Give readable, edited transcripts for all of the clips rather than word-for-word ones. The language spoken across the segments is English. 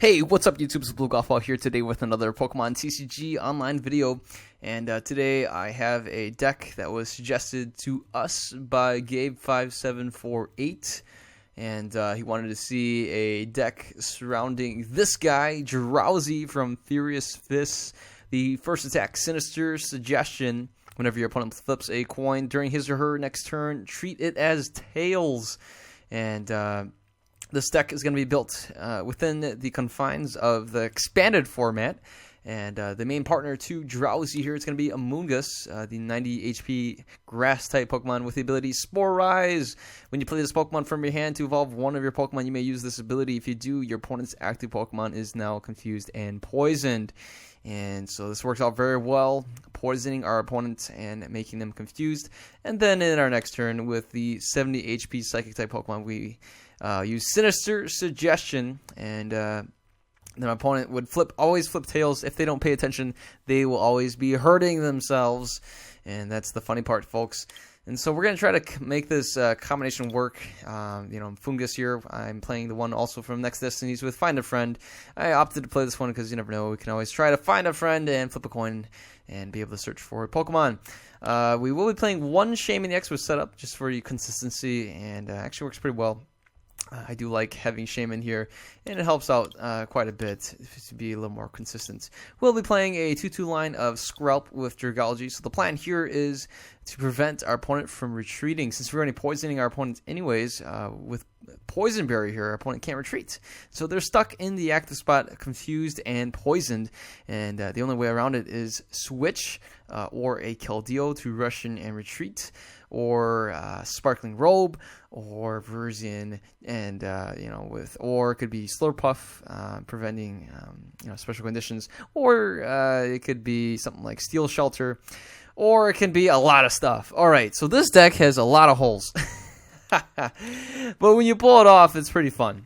Hey, what's up YouTube? It's abluegolfball here today with another Pokemon TCG online video. And today I have a deck that was suggested to us by Gabe5748. And he wanted to see a deck surrounding this guy, Drowzee from Furious Fists. The first attack, Sinister suggestion. Whenever your opponent flips a coin during his or her next turn, treat it as tails. And this deck is going to be built within the confines of the expanded format. And the main partner to Drowzee here is going to be Amoonguss, the 90 HP grass-type Pokemon with the ability Spore Rise. When you play this Pokemon from your hand to evolve one of your Pokemon, you may use this ability. If you do, your opponent's active Pokemon is now confused and poisoned. And so this works out very well, poisoning our opponents and making them confused. And then in our next turn, with the 70 HP Psychic-type Pokemon, we use Sinister Suggestion, and then my opponent would always flip tails. If they don't pay attention, they will always be hurting themselves, and that's the funny part, folks. And so we're going to try to make this combination work. Fungus here, I'm playing the one also from Next Destinies with Find a Friend. I opted to play this one because you never know. We can always try to find a friend and flip a coin and be able to search for a Pokemon. We will be playing one Shaman EX with setup just for consistency, and actually works pretty well. I do like having Shaman here, and it helps out quite a bit to be a little more consistent. We'll be playing a 2-2 line of Skrelp with Drowzee. So the plan here is to prevent our opponent from retreating. Since we're already poisoning our opponent anyways, with Poison Berry here, our opponent can't retreat. So they're stuck in the active spot, confused and poisoned, and the only way around it is switch or a Keldeo to rush in and retreat, or Sparkling Robe, or Verzian, and or it could be Slurpuff, preventing special conditions, or it could be something like Steel Shelter, or it can be a lot of stuff. All right, so this deck has a lot of holes, but when you pull it off, it's pretty fun.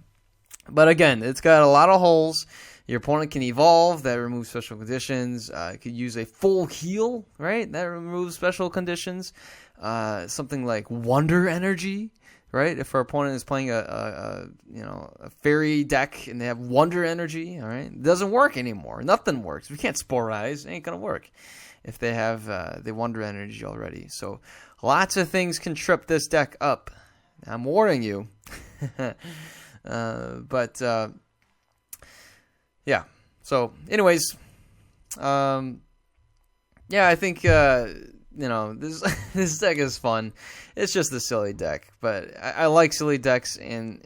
But again, it's got a lot of holes. Your opponent can evolve, that removes special conditions. You could use a full heal, right? That removes special conditions. Something like Wonder Energy, right? If our opponent is playing a fairy deck and they have Wonder Energy, all right, it doesn't work anymore. Nothing works. We can't Spore Rise. It ain't gonna work if they have the Wonder Energy already. So lots of things can trip this deck up. I'm warning you. Yeah. So, anyways, I think this deck is fun. It's just a silly deck, but I like silly decks, and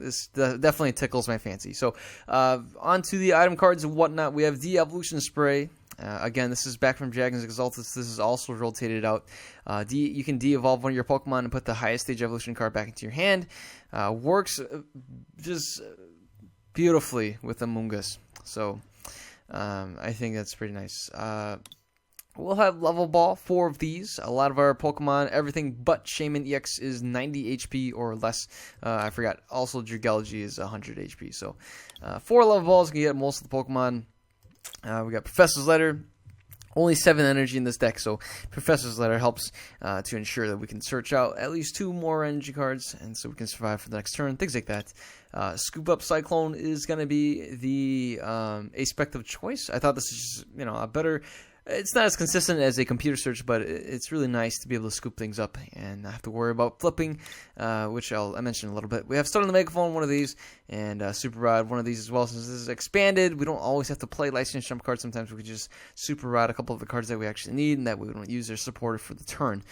this definitely tickles my fancy. So, onto the item cards and whatnot. We have the Evolution Spray. Again, this is back from Dragons Exaltus. This is also rotated out. You can de-evolve one of your Pokemon and put the highest stage evolution card back into your hand. Works just beautifully with Amoonguss. So I think that's pretty nice. We'll have Level Ball, 4 of these. A lot of our Pokemon, everything but Shaman EX is 90 HP or less. I forgot. Also, Drowzee is 100 HP. So 4 Level Balls can get most of the Pokemon. We got Professor's Letter. Only 7 energy in this deck, so Professor's Letter helps to ensure that we can search out at least 2 more energy cards, and so we can survive for the next turn, things like that. Scoop Up Cyclone is going to be the aspect of choice. I thought this is just, a better... It's not as consistent as a computer search, but it's really nice to be able to scoop things up and not have to worry about flipping, which I mentioned a little bit. We have Stun on the Megaphone, one of these, and Super Rod, one of these as well. Since this is expanded, we don't always have to play License Jump cards. Sometimes we can just Super Rod a couple of the cards that we actually need and that we don't use their supported for the turn.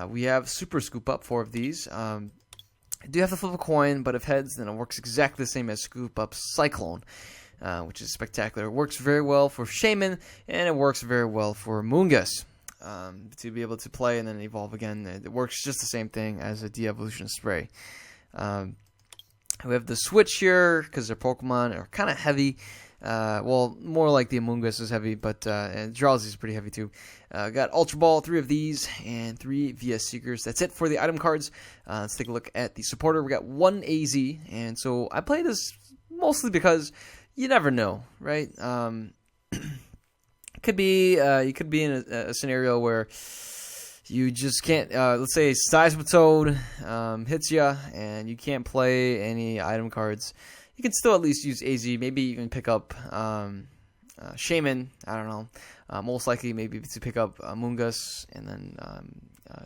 We have Super Scoop Up, 4 of these. I do have to flip a coin, but if heads, then it works exactly the same as Scoop Up Cyclone. Which is spectacular. It works very well for Shaman, and it works very well for Amoonguss. To be able to play and then evolve again, it works just the same thing as a de-evolution spray. We have the switch here, because their Pokemon are kind of heavy. Well, more like the Amoonguss is heavy, but Drowzee is pretty heavy too. Got Ultra Ball, 3 of these, and 3 VS Seekers. That's it for the item cards. Let's take a look at the supporter. We got 1 AZ, and so I play this mostly because you never know, right? Could be you could be in a scenario where you just can't. Let's say Seismitoad hits you, and you can't play any item cards. you can still at least use AZ. Maybe even pick up Shaman. I don't know. Most likely, maybe to pick up Mungus and then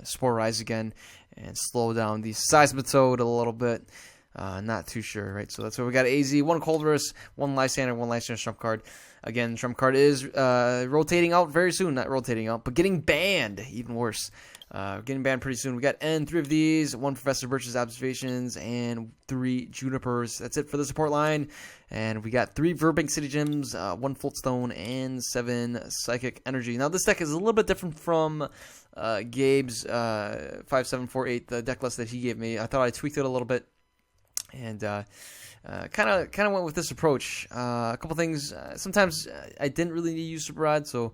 Spore Rise again and slow down the Seismitoad a little bit. Not too sure, right? So that's what we got. AZ, 1 Colress, 1 Lysander, 1 Lysander Trump card. Again, Trump card is rotating out very soon. Not rotating out, but getting banned. Even worse. Getting banned pretty soon. We got 3 of these, 1 Professor Birch's Observations, and 3 Junipers. That's it for the support line. And we got 3 Verbank City Gems, 1 Floatstone, and 7 Psychic Energy. Now, this deck is a little bit different from Gabe's 5748, the deck list that he gave me. I thought I tweaked it a little bit. And kind of went with this approach. A couple things. Sometimes I didn't really need to use Super Rod, so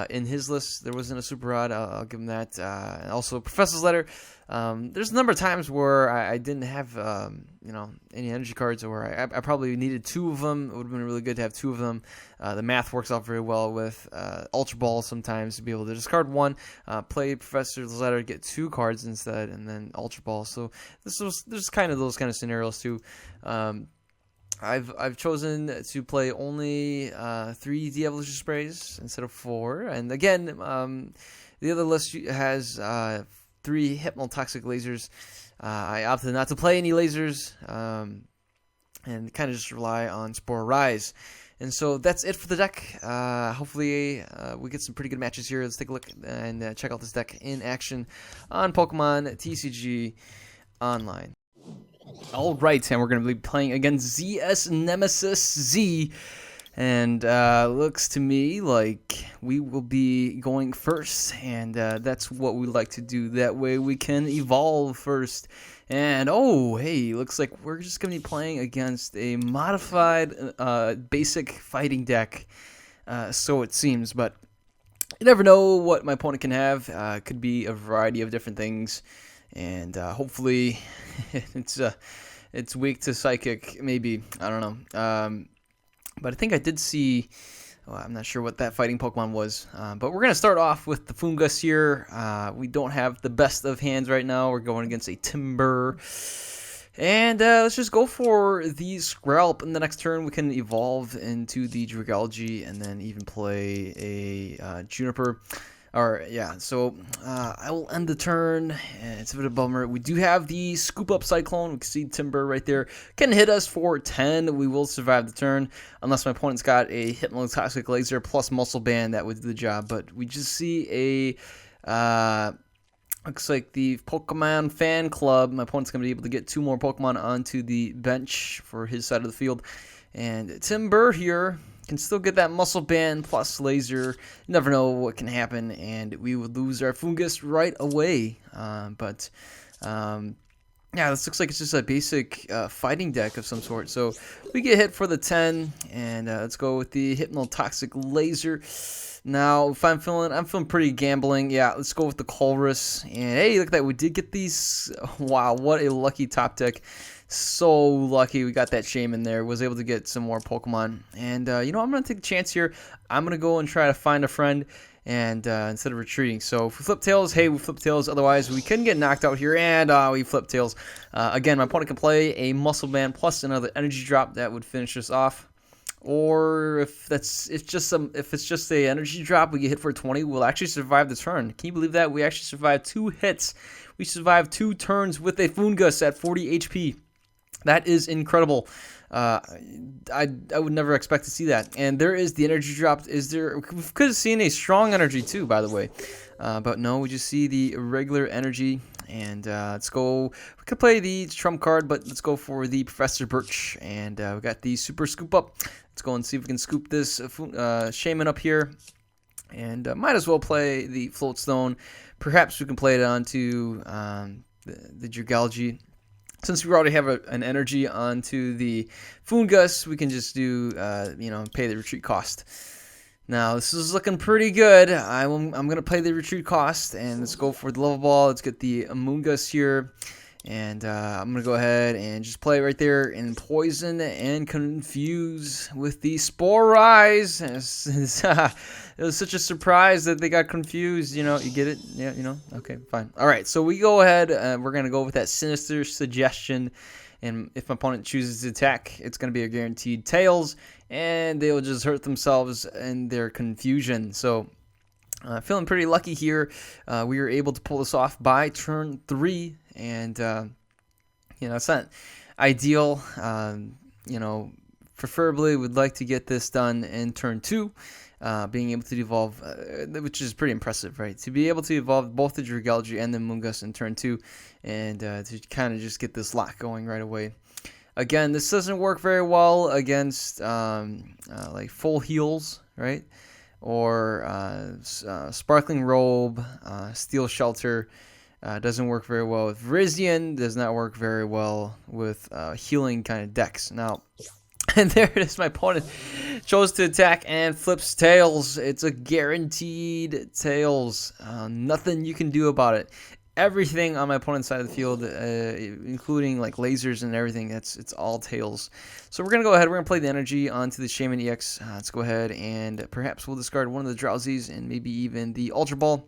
in his list there wasn't a Super Rod. I'll give him that. And also Professor's Letter. There's a number of times where I didn't have any energy cards, or I probably needed 2 of them. It would have been really good to have 2 of them. The math works out very well with Ultra Ball sometimes to be able to discard 1, play Professor's Letter, get 2 cards instead, and then Ultra Ball. So there's kind of those kind of scenarios too. I've chosen to play only 3 De-Evolution Sprays instead of 4, and again, the other list has 3 Hypnotoxic Lasers. I opted not to play any lasers, and kind of just rely on Spore Rise. And so that's it for the deck. Hopefully we get some pretty good matches here. Let's take a look and check out this deck in action on Pokemon TCG Online. Alright, and we're going to be playing against ZS Nemesis Z. And looks to me like we will be going first, and that's what we like to do. That way we can evolve first. And oh, hey, looks like we're just going to be playing against a modified basic fighting deck. So it seems, but you never know what my opponent can have. Could be a variety of different things, and hopefully it's weak to Psychic, maybe. I don't know. But I think I did see, I'm not sure what that fighting Pokemon was. But we're going to start off with the Fungus here. We don't have the best of hands right now. We're going against a Timber. And let's just go for the Scralp. In the next turn, we can evolve into the Drowzee and then even play a Juniper. So I will end the turn. It's a bit of a bummer. We do have the Scoop Up Cyclone. We can see Timber right there. Can hit us for 10. We will survive the turn. Unless my opponent's got a Hypnotoxic Laser plus Muscle Band, that would do the job. But we just see a... looks like the Pokemon Fan Club. My opponent's going to be able to get 2 more Pokemon onto the bench for his side of the field. And Timber here can still get that Muscle Band plus Laser. You never know what can happen, and we would lose our Fungus right away. Yeah, this looks like it's just a basic fighting deck of some sort. So we get hit for the 10, and let's go with the Hypnotoxic Laser. Now, if I'm feeling pretty gambling. Yeah, let's go with the Colress. And hey, look at that, we did get these. Wow, what a lucky top deck. So lucky we got that Shaman there. Was able to get some more Pokemon. And I'm gonna take a chance here. I'm gonna go and try to find a friend, and instead of retreating. So if we flip tails, hey, we flip tails. Otherwise, we couldn't get knocked out here, and we flip tails. Again, my opponent can play a Muscle Band plus another energy drop that would finish us off. Or if it's just a energy drop, we get hit for 20. We'll actually survive the turn. Can you believe that? We actually survived 2 hits. We survived 2 turns with a Fungus at 40 HP. That is incredible. I would never expect to see that. And there is the energy drop. We could have seen a strong energy too, by the way. But no, we just see the regular energy. And let's go. We could play the trump card, but let's go for the Professor Birch. And we got the Super Scoop Up. Let's go and see if we can scoop this Shaman up here. And might as well play the Floatstone. Perhaps we can play it onto the Drowzee. Since we already have an energy onto the Fungus, we can just do, pay the retreat cost. Now, this is looking pretty good. I'm going to play the retreat cost, and let's go for the level ball. Let's get the Amoonguss here. And I'm going to go ahead and just play right there and poison and confuse with the Spore Rise. It was such a surprise that they got confused. You get it? Yeah, okay, fine. All right, so we go ahead. We're going to go with that Sinister suggestion. And if my opponent chooses to attack, it's going to be a guaranteed tails, and they'll just hurt themselves in their confusion. So feeling pretty lucky here. We were able to pull this off by turn 3, and it's not ideal. Preferably would like to get this done in turn 2. Being able to evolve, which is pretty impressive, right? To be able to evolve both the Drowzee and the Amoonguss in turn 2, and to kind of just get this lock going right away. Again, this doesn't work very well against like full heals, right? Or Sparkling Robe, Steel Shelter. Doesn't work very well with Rizian. Does not work very well with healing kind of decks. Now, and there it is. My opponent chose to attack and flips tails. It's a guaranteed tails. Nothing you can do about it. Everything on my opponent's side of the field, including like lasers and everything, it's all tails. So we're going to go ahead. We're going to play the energy onto the Shaman EX. Let's go ahead and perhaps we'll discard one of the Drowzees and maybe even the Ultra Ball.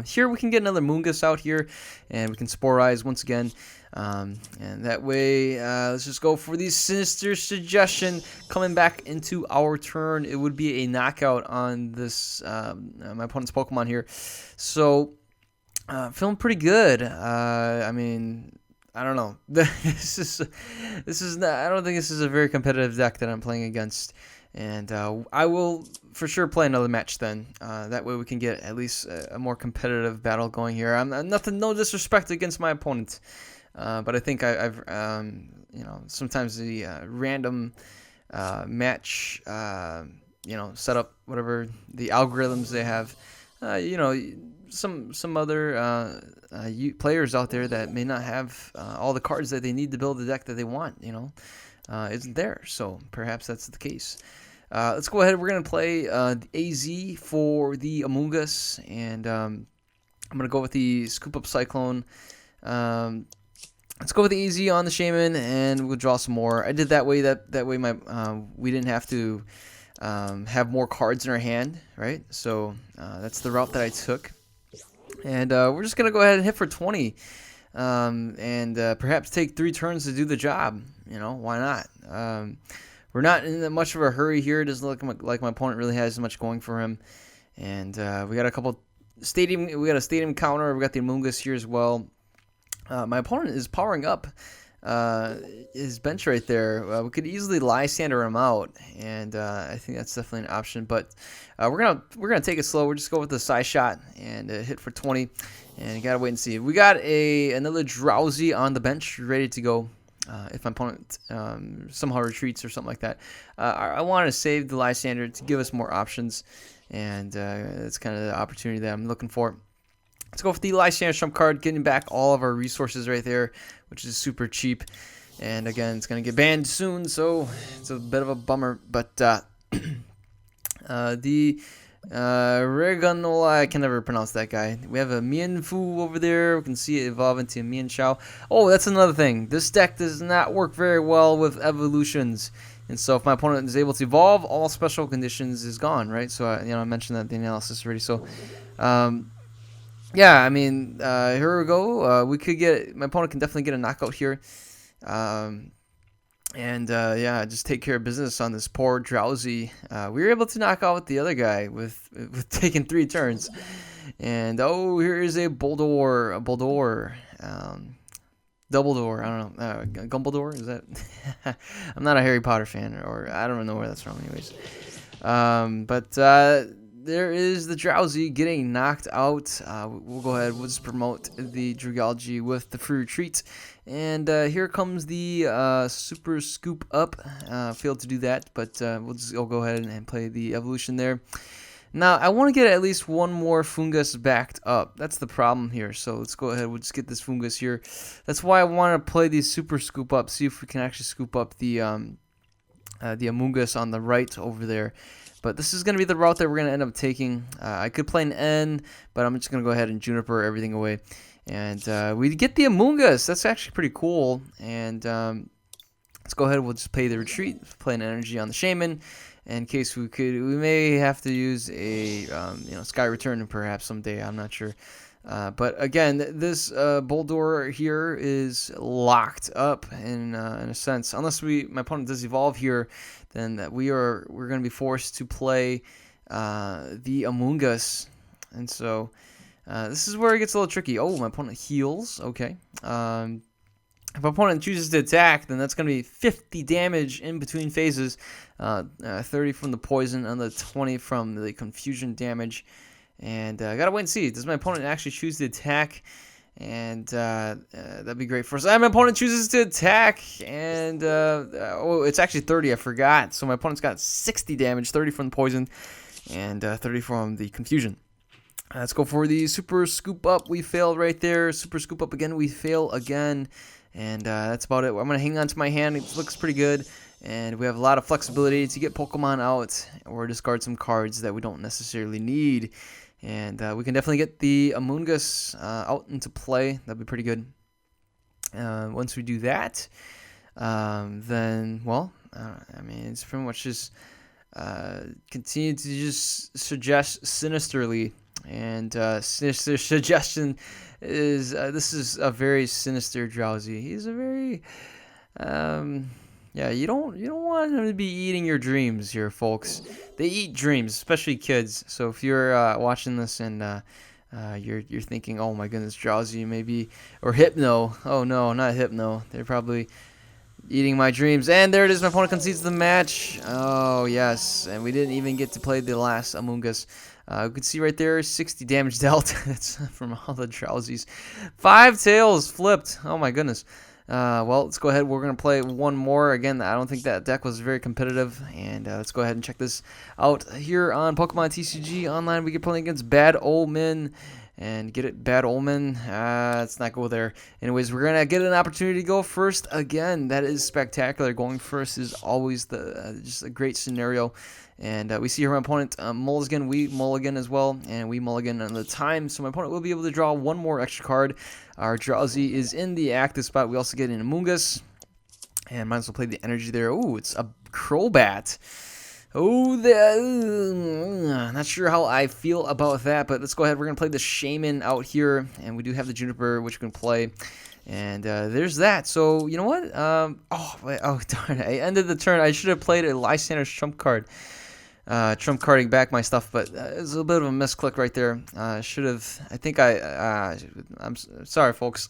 Here we can get another Amoonguss out here, and we can Sporize once again. And that way, let's just go for the Sinister Suggestion. Coming back into our turn, it would be a knockout on this my opponent's Pokemon here. So, feeling pretty good. I mean, I don't know. This is not, I don't think this is a very competitive deck that I'm playing against. And I will for sure play another match then. That way we can get at least a more competitive battle going here. I'm no disrespect against my opponent, but I think I've sometimes the random match setup, whatever the algorithms they have, some other players out there that may not have all the cards that they need to build the deck that they want, isn't there. So perhaps that's the case. Let's go ahead. We're going to play the AZ for the Amoonguss, and I'm going to go with the Scoop Up Cyclone. Let's go with the AZ on the Shaman, and we'll draw some more. I did that way. That way we didn't have to have more cards in our hand, right? So that's the route that I took. And we're just going to go ahead and hit for 20. And perhaps take 3 turns to do the job. Why not? We're not in that much of a hurry here. It doesn't look like my opponent really has much going for him. And we got a stadium counter. We got the Amoonguss here as well. My opponent is powering up his bench right there. We could easily Lysander him out, and I think that's definitely an option. But we're gonna take it slow. We're just go with the side shot and hit for 20. And you gotta wait and see. We got another Drowzee on the bench, ready to go. If my opponent somehow retreats or something like that, I want to save the Lysander to give us more options, and that's kind of the opportunity that I'm looking for. Let's go for the Lysander trump card, getting back all of our resources right there, which is super cheap. And again, it's going to get banned soon, so it's a bit of a bummer. But the Reganola, I can never pronounce that guy. We have a Mienfoo over there. We can see it evolve into a Mienshao. Oh, that's another thing. This deck does not work very well with evolutions. And so if my opponent is able to evolve, all special conditions is gone, right? So, I mentioned that in the analysis already. So, yeah, I mean, here we go. My opponent can definitely get a knockout here. Yeah, just take care of business on this poor Drowzee. We were able to knock out the other guy with taking 3 turns. And here is a Dumbledore. Dumbledore. I don't know. Gumbledore, is that? I'm not a Harry Potter fan, or I don't know where that's from, anyways. But there is the Drowzee getting knocked out. We'll go ahead. We'll just promote the Drowzee with the free retreat. And here comes the Super Scoop Up. Failed to do that, but we'll go ahead and play the evolution there. Now, I want to get at least one more Fungus backed up. That's the problem here. So let's go ahead. We'll just get this Fungus here. That's why I want to play the Super Scoop Up. See if we can actually scoop up the Amoonguss on the right over there. But this is going to be the route that we're going to end up taking. I could play an N, but I'm just going to go ahead and Juniper everything away. And we get the Amoonguss. That's actually pretty cool. And let's go ahead. We'll just play the retreat. Play an energy on the Shaman. In case we may have to use a Sky Return perhaps someday. I'm not sure. But again, this Boldor here is locked up in a sense. Unless my opponent does evolve here, then we're going to be forced to play the Among Us, and so this is where it gets a little tricky. Oh, my opponent heals. Okay. If my opponent chooses to attack, then that's going to be 50 damage in between phases, 30 from the poison and the 20 from the confusion damage. And I gotta wait and see. Does my opponent actually choose to attack? And that'd be great for us. My opponent chooses to attack, and oh, it's actually 30. I forgot. So my opponent's got 60 damage, 30 from the poison, and 30 from the confusion. Let's go for the super scoop up. We failed right there. Super scoop up again. We fail again, and that's about it. I'm gonna hang on to my hand. It looks pretty good. And we have a lot of flexibility to get Pokemon out or discard some cards that we don't necessarily need. And we can definitely get the Among Us out into play. That'd be pretty good. Once we do that, then, well, I mean, it's pretty much just continue to just suggest sinisterly. And Sinister suggestion is this is a very sinister Drowzee. He's a very yeah, you don't want him to be eating your dreams here, folks. They eat dreams, especially kids. So if you're watching this and you're thinking, oh my goodness, Drowzee maybe, or Hypno. Oh no, not Hypno. They're probably eating my dreams. And there it is. My opponent concedes the match. Oh yes, and we didn't even get to play the last Among Us. You can see right there, 60 damage dealt. That's from all the Drowzees. 5 tails flipped. Oh my goodness. Well, let's go ahead. We're going to play one more. Again, I don't think that deck was very competitive. And let's go ahead and check this out here on Pokemon TCG Online. We can play against Bad Omen. And get it, Bad Omen. Let's not go there. Anyways, we're going to get an opportunity to go first again. That is spectacular. Going first is always just a great scenario. And we see here my opponent mulligan, we mulligan as well, and we mulligan on the time. So my opponent will be able to draw one more extra card. Our Drowzee is in the active spot. We also get an Among Us, and might as well play the energy there. Ooh, it's a Crobat. Oh, not sure how I feel about that, but let's go ahead. We're going to play the Shaman out here, and we do have the Juniper, which we can play. And there's that. So, you know what? Oh, darn it. I ended the turn. I should have played a Lysander's trump card. Trump carding back my stuff, but it's a bit of a misclick right there. Should have. I think I'm sorry, folks.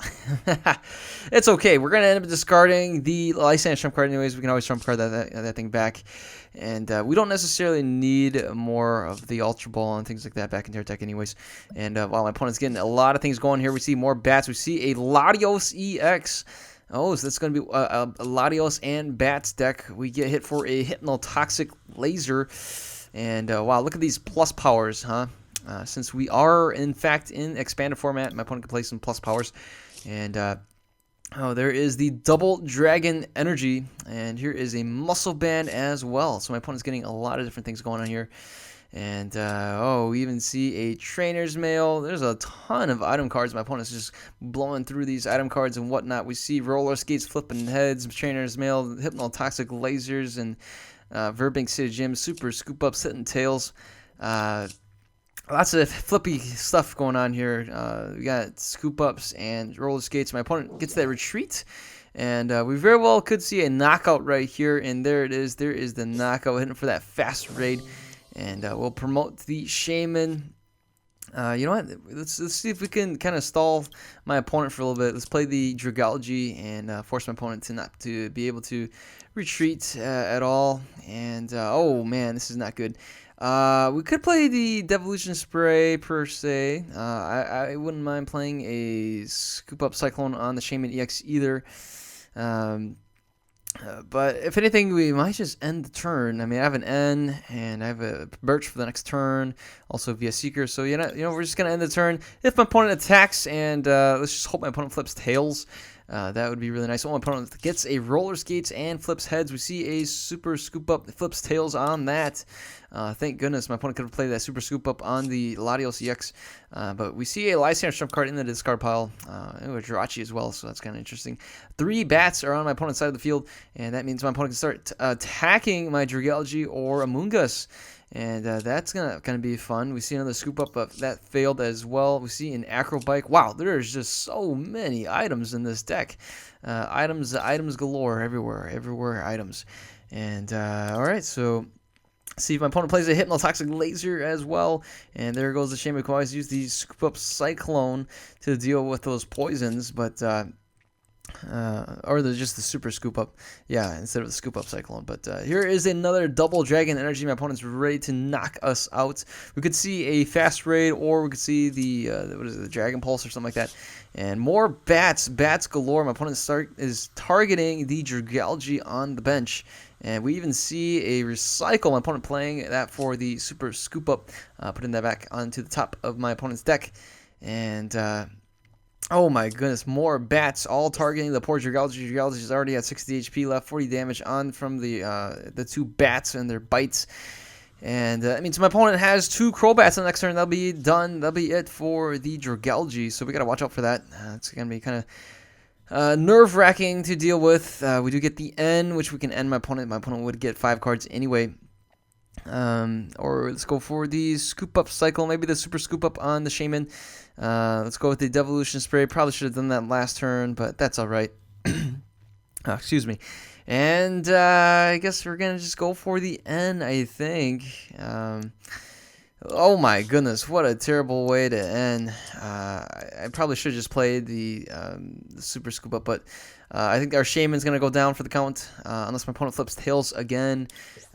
It's okay. We're gonna end up discarding the Lysander trump card anyways. We can always trump card that thing back, and we don't necessarily need more of the Ultra Ball and things like that back into our deck anyways. And while my opponent's getting a lot of things going here, we see more bats. We see a Latios EX. Oh, so that's going to be a Latios and Bats deck. We get hit for a Hypnotoxic Laser. And, wow, look at these plus powers, huh? Since we are, in fact, in expanded format, my opponent can play some plus powers. And, oh, there is the Double Dragon Energy. And here is a Muscle Band as well. So my opponent's getting a lot of different things going on here. And, oh, we even see a Trainer's Mail. There's a ton of item cards. My opponent's just blowing through these item cards and whatnot. We see Roller Skates flipping heads, Trainer's Mail, Hypnotoxic Lasers, and Verbank City Gym, Super Scoop Ups, hitting tails. Lots of flippy stuff going on here. We got Scoop Ups and Roller Skates. My opponent gets that Retreat. And we very well could see a knockout right here. And there it is. There is the knockout hitting for that fast raid. And we'll promote the Shaman. You know what? Let's see if we can kind of stall my opponent for a little bit. Let's play the Drowzee and force my opponent to not to be able to retreat at all. And oh man, this is not good. We could play the Devolution Spray per se. I wouldn't mind playing a Scoop Up Cyclone on the Shaman EX either. But if anything, we might just end the turn. I mean, I have an N, and I have a Birch for the next turn, also via Seeker. So, you know, we're just going to end the turn. If my opponent attacks, and let's just hope my opponent flips tails. That would be really nice. Oh, my opponent gets a Roller Skates and flips heads. We see a Super Scoop Up that flips tails on that. Thank goodness my opponent could have played that Super Scoop Up on the Latios EX. But we see a Lysander trump card in the discard pile. A Jirachi as well, so that's kind of interesting. 3 bats are on my opponent's side of the field, and that means my opponent can start attacking my Drowzee or Among Us. And that's gonna be fun. We see another scoop up, but that failed as well. We see an acro bike. Wow, there's just so many items in this deck. Items galore everywhere items. And all right, so see if my opponent plays a hypnotoxic laser as well. And there goes the Shaman. Who always use the scoop up cyclone to deal with those poisons, but or just the super scoop up, yeah, instead of the scoop up cyclone. But here is another double dragon energy. My opponent's ready to knock us out. We could see a fast raid, or we could see the what is it, the dragon pulse or something like that. And more bats galore. My opponent is targeting the Drowzee on the bench. And we even see a recycle. My opponent playing that for the super scoop up, putting that back onto the top of my opponent's deck. And oh my goodness, more bats all targeting the poor Drowzee. Drowzee is already at 60 HP left, 40 damage on from the two bats and their bites. And that means my opponent has 2 Crowbats on the next turn. That'll be done. That'll be it for the Drowzee. So we got to watch out for that. It's going to be kind of nerve-wracking to deal with. We do get the N, which we can end my opponent. My opponent would get 5 cards anyway. Or let's go for the scoop up cycle. Maybe the super scoop up on the Shaman. Let's go with the Devolution Spray. Probably should have done that last turn, but that's all right. Excuse me. And I guess we're going to just go for the N, I think. Oh my goodness, what a terrible way to end. I probably should have just played the super scoop up, but I think our Shaman's going to go down for the count, unless my opponent flips tails again.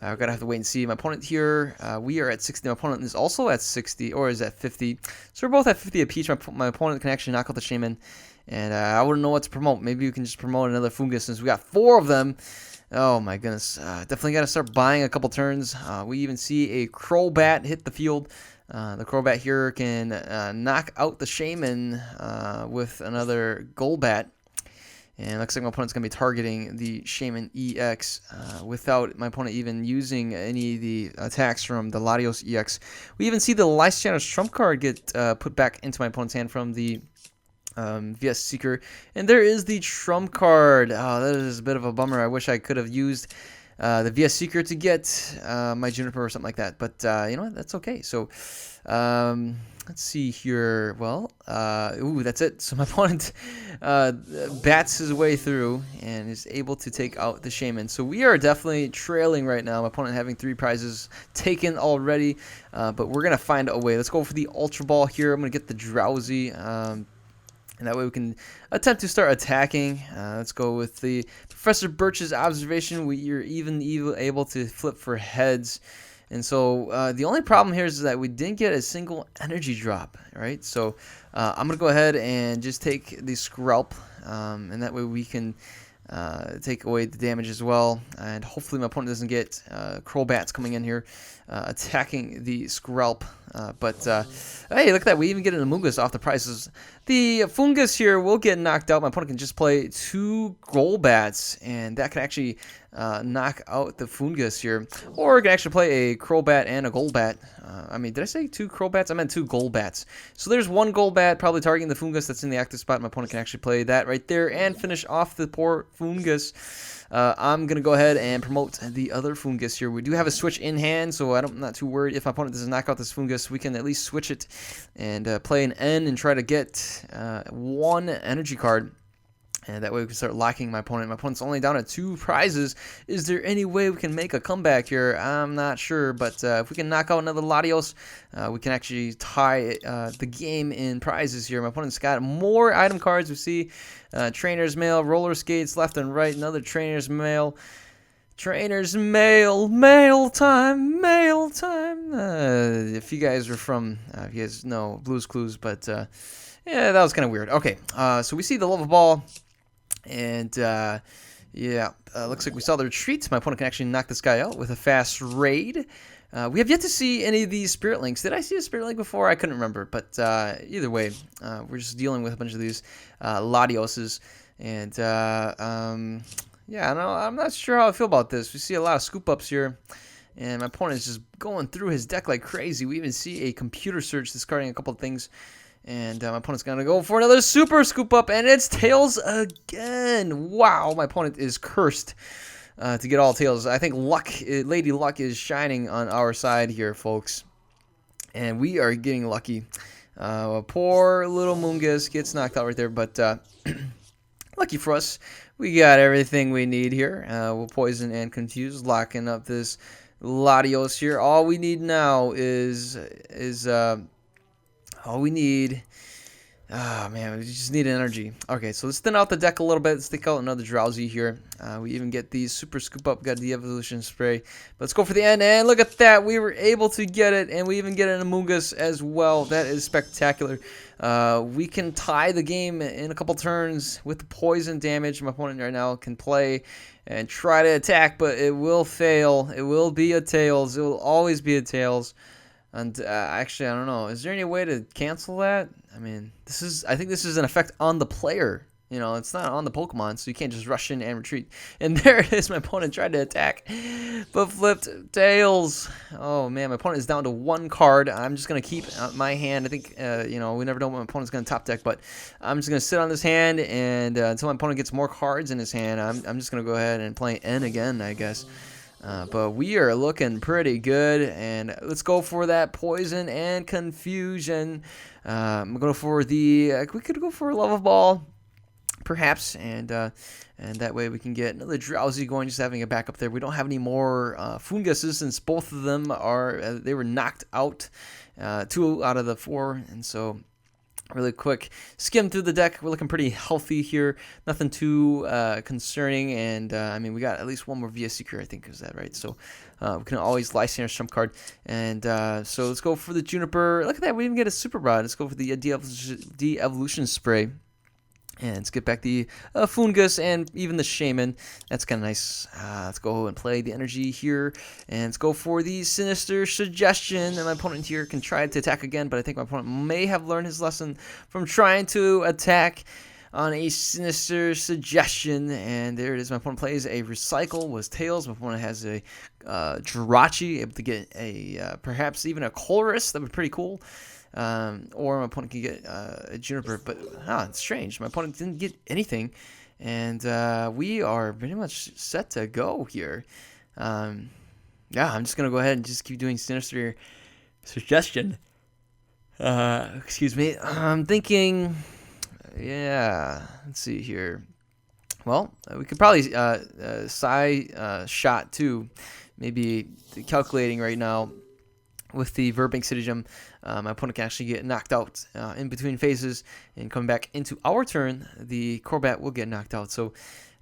We're going to have to wait and see. My opponent here, we are at 60. My opponent is also at 60, or is at 50. So we're both at 50 apiece. My opponent can actually knock out the Shaman. And I wouldn't know what to promote. Maybe we can just promote another Fungus since we got 4 of them. Oh my goodness. Definitely got to start buying a couple turns. We even see a Crowbat hit the field. The Crowbat here can knock out the Shaman with another Golbat. And it looks like my opponent's going to be targeting the Shaman EX without my opponent even using any of the attacks from the Latios EX. We even see the Lysandre's trump card get put back into my opponent's hand from the VS Seeker. And there is the trump card. Oh, that is a bit of a bummer. I wish I could have used the VS Seeker to get my Juniper or something like that. But you know what? That's okay. So let's see here. Well, ooh, that's it. So my opponent bats his way through and is able to take out the Shaman. So we are definitely trailing right now. My opponent having 3 prizes taken already. But we're going to find a way. Let's go for the Ultra Ball here. I'm going to get the Drowzee. And that way we can attempt to start attacking. Let's go with the Professor Birch's observation. You're even able to flip for heads. And so the only problem here is that we didn't get a single energy drop, right? So I'm going to go ahead and just take the Scalp. And that way we can take away the damage as well. And hopefully my opponent doesn't get Crowbats coming in here attacking the Scalp. But hey, look at that. We even get an Amoonguss off the prizes. The Fungus here will get knocked out. My opponent can just play 2 Golbats, and that can actually knock out the Fungus here. Or it can actually play a Crowbat and a Golbat. I mean, did I say 2 Crowbats? I meant 2 Golbats. So there's 1 Golbat probably targeting the Fungus that's in the active spot. My opponent can actually play that right there and finish off the poor Fungus. I'm going to go ahead and promote the other Fungus here. We do have a switch in hand, so I'm not too worried. If my opponent doesn't knock out this Fungus, we can at least switch it and play an N and try to get 1 energy card. And that way we can start locking my opponent. My opponent's only down at 2 prizes. Is there any way we can make a comeback here? I'm not sure, but if we can knock out another Latios, we can actually tie the game in prizes here. My opponent's got more item cards. We see Trainer's Mail, Roller Skates left and right, another Trainer's Mail. Trainer's Mail, mail time, mail time. If you guys are from, if you guys know Blue's Clues, but yeah, that was kind of weird. Okay, so we see the Love Ball. And, yeah, looks like we saw the retreat. My opponent can actually knock this guy out with a fast raid. We have yet to see any of these Spirit Links. Did I see a Spirit Link before? I couldn't remember. But either way, we're just dealing with a bunch of these Latioses. And, yeah, I'm not sure how I feel about this. We see a lot of scoop-ups here. And my opponent is just going through his deck like crazy. We even see a Computer Search discarding a couple of things. And my opponent's going to go for another super scoop up, and it's tails again. Wow, my opponent is cursed. to get all tails. I think Lady Luck is shining on our side here, folks. And we are getting lucky. Poor little Moongus gets knocked out right there, but lucky for us, we got everything we need here. We'll poison and confuse, locking up this Latios here. All we need now is all we need. Oh man, we just need energy. Okay, so let's thin out the deck a little bit. Let's take out another Drowzee here. We even get these super scoop up. Got the evolution spray. But let's go for the end, and look at that. We were able to get it, and we even get an Amoongus as well. That is spectacular. We can tie the game in a couple turns with the poison damage. My opponent right now can play and try to attack, but it will fail. It will be a tails. It will always be a tails. And actually, I don't know. Is there any way to cancel that? I mean, I think this is an effect on the player. You know, it's not on the Pokemon, so you can't just rush in and retreat. And there it is. My opponent tried to attack, but flipped tails. Oh, man. My opponent is down to 1 card. I'm just going to keep my hand. I think, you know, we never know what my opponent's going to top deck, but I'm just going to sit on this hand, and until my opponent gets more cards in his hand, I'm just going to go ahead and play N again, I guess. But we are looking pretty good, and let's go for that poison and confusion. I'm going for the. We could go for a love ball, perhaps, and that way we can get another Drowzee going. Just having a backup there. We don't have any more Funguses since both of them they were knocked out, 2 out of the 4, and so. Really quick skim through the deck. We're looking pretty healthy here. Nothing too concerning. And I mean, we got at least 1 more VS Seeker, I think. Is that right? So we can always Lysander's trump card. And so let's go for the Juniper. Look at that. We even get a Super Rod. Let's go for the de-evolution spray. And let's get back the Fungus and even the Shaman. That's kind of nice. Let's go and play the energy here. And let's go for the Sinister Suggestion. And my opponent here can try to attack again, but I think my opponent may have learned his lesson from trying to attack on a Sinister Suggestion. And there it is. My opponent plays a Recycle, was Tails. My opponent has a Drowzee, able to get a perhaps even a Colress. That would be pretty cool. Or my opponent can get a Juniper, but it's strange. My opponent didn't get anything, and we are pretty much set to go here. Yeah, I'm just gonna go ahead and just keep doing Sinister Suggestion. Excuse me. I'm thinking, yeah. Let's see here. Well, we could probably shot too. Maybe calculating right now. With the Verbank City Gem, my opponent can actually get knocked out in between phases, and coming back into our turn, the Crobat will get knocked out. So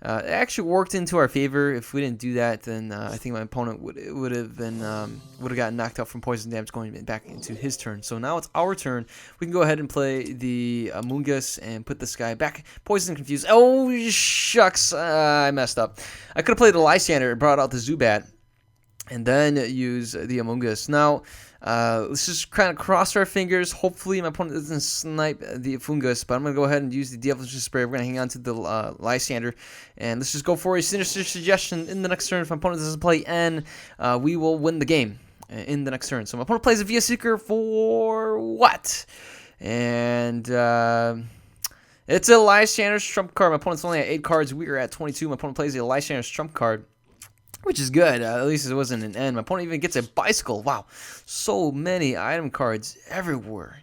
it actually worked into our favor. If we didn't do that, then I think my opponent would have gotten knocked out from poison damage going back into his turn. So now it's our turn. We can go ahead and play the Amoongus and put this guy back. Poison confused. Oh shucks, I messed up. I could have played the Lysander and brought out the Zubat. And then use the Amoongus. Now, let's just kind of cross our fingers. Hopefully, my opponent doesn't snipe the Fungus. But I'm going to go ahead and use the de-evolution spray. We're going to hang on to the Lysander. And let's just go for a Sinister Suggestion in the next turn. If my opponent doesn't play N, we will win the game in the next turn. So my opponent plays a VS Seeker for what? And it's a Lysander's trump card. My opponent's only at 8 cards. We are at 22. My opponent plays a Lysander's trump card. Which is good. At least it wasn't an N. My opponent even gets a Bicycle. Wow. So many item cards everywhere.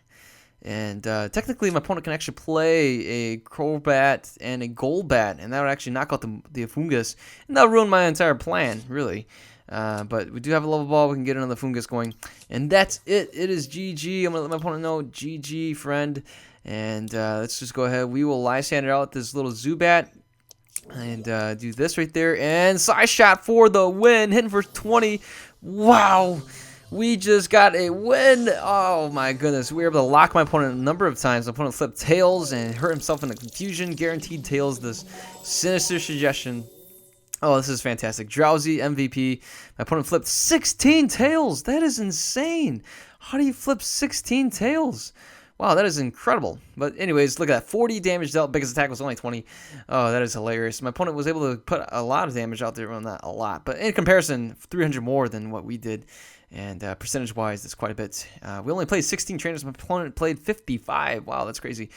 And technically, my opponent can actually play a Crobat and a Golbat. And that would actually knock out the Fungus. And that would ruin my entire plan, really. But we do have a level ball. We can get another Fungus going. And that's it. It is GG. I'm going to let my opponent know. GG, friend. And let's just go ahead. We will Lysander out this little Zubat. And do this right there. And side shot for the win. Hitting for 20. Wow. We just got a win. Oh my goodness. We were able to lock my opponent a number of times. My opponent flipped tails and hurt himself in the confusion. Guaranteed tails this Sinister Suggestion. Oh, this is fantastic. Drowzee MVP. My opponent flipped 16 tails. That is insane. How do you flip 16 tails? Wow, that is incredible. But anyways, look at that. 40 damage dealt. Biggest attack was only 20. Oh, that is hilarious. My opponent was able to put a lot of damage out there on that. A lot. But in comparison, 300 more than what we did. And percentage-wise, that's quite a bit. We only played 16 trainers. My opponent played 55. Wow, that's crazy.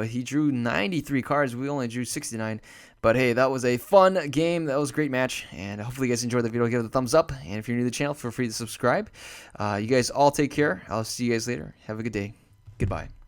He drew 93 cards. We only drew 69. But hey, that was a fun game. That was a great match. And hopefully you guys enjoyed the video. Give it a thumbs up. And if you're new to the channel, feel free to subscribe. You guys all take care. I'll see you guys later. Have a good day. Goodbye.